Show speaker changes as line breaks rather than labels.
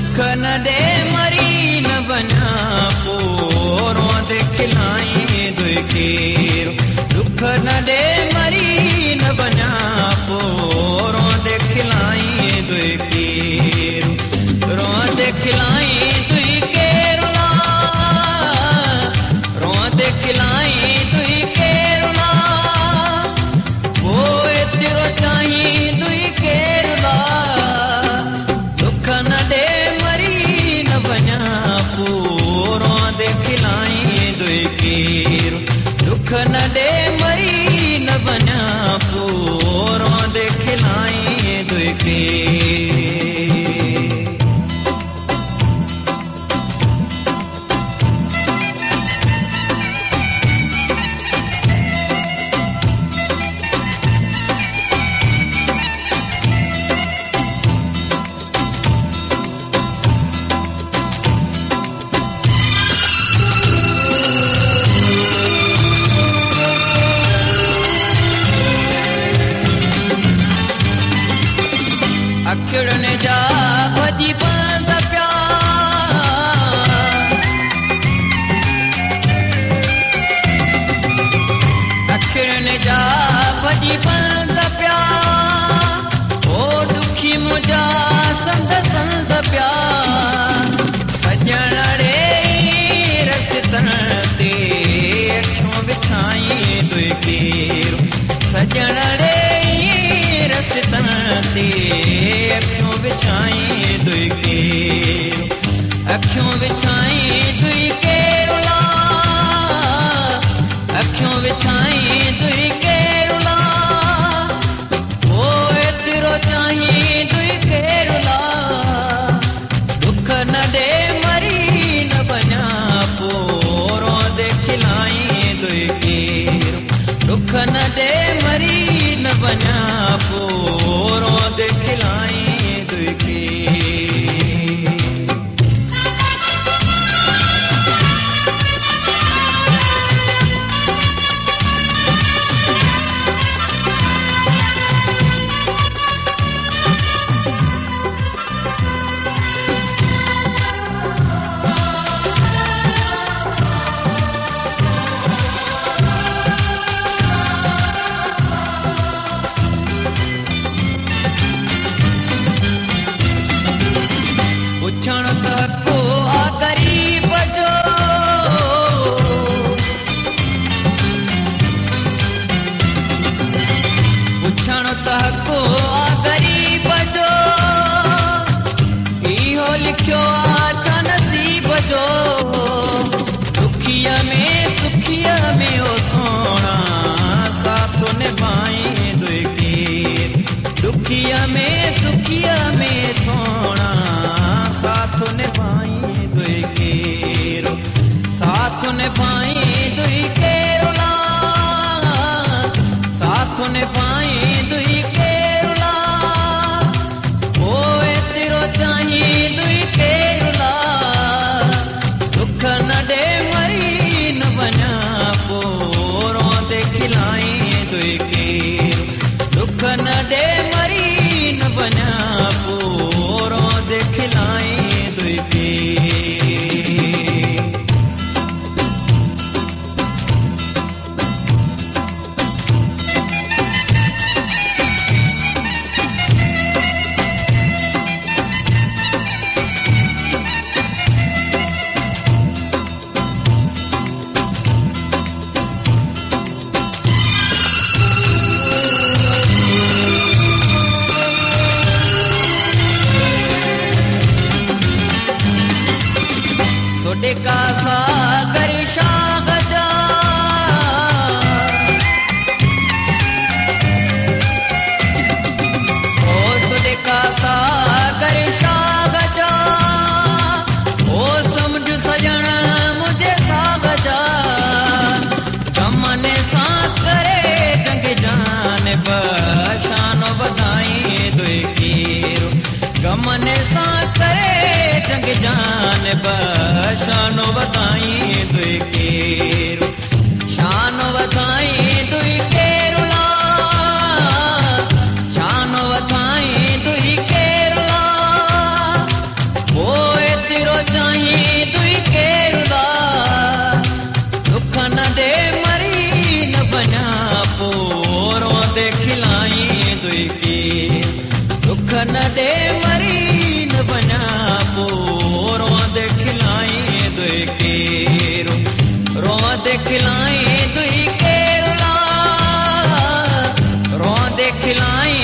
दुख न दे मरी न बना पोरों दे खिलाई दुई केर दुख न दे मरी न बना पोरों दे खिलाई दुई केर रों दे खिलाई दुई केर ला रों दे खिलाई दुई केर ला ओए तेरो चाही दुई केर ला दुख न दे मरी न बना पोरों दे खिलाई दुई केर दुख न दे मरी न बना पोरों दे खिलाई दुई केर अखिड़ने जा भजी बंद प्यार अखिड़ने जा भजी बंद प्यार ओ दुखी मुझा संद संद प्यार सजन रे रस्तन ते अखियों बिछाई दुई केर सजन रे रस्तन ते अखियों बिछाई दुई केर अखियों बिछाई दुई केर ला अखियों बिछाई दुई केर ला ओए तेरो चाही दुई केर ला दुख न दे मरी न बना पोरों दे खिलाई दुई केर दुख न दे मरी न बना पोरों दे खिलाई दुई केर उछण तको आ गरीब जो उछण तको आ गरीब जो इहो लिखियो आ नसीब जो दुखिया में ओ सोना साथ निभाई दुई केर दुखिया में सोना साथ निभाई दुई केर साथ निभाई दुई केर ला साथ निभाई दुई केर ला ओए तेरो चाही दुई केर ला दुख न दे मरी न बना पोरों दे खिलाई दुई केर दुख न दे मरी न बना पोरों दे खिलाई दुई केर सोडे का सागर शाग जा ओ सोडे का सागर शाग जा ओ समझ सजन मुझे साग जा गमने सा करे जंग जान बशानो बधाई दुई केर गमने सा करे जंग जान बशानो बधाई दुई न दे मरी न बना पो रोंदे खिलाए दुई केरो रोंदे खिलाए दुई केरो रोंदे खिलाए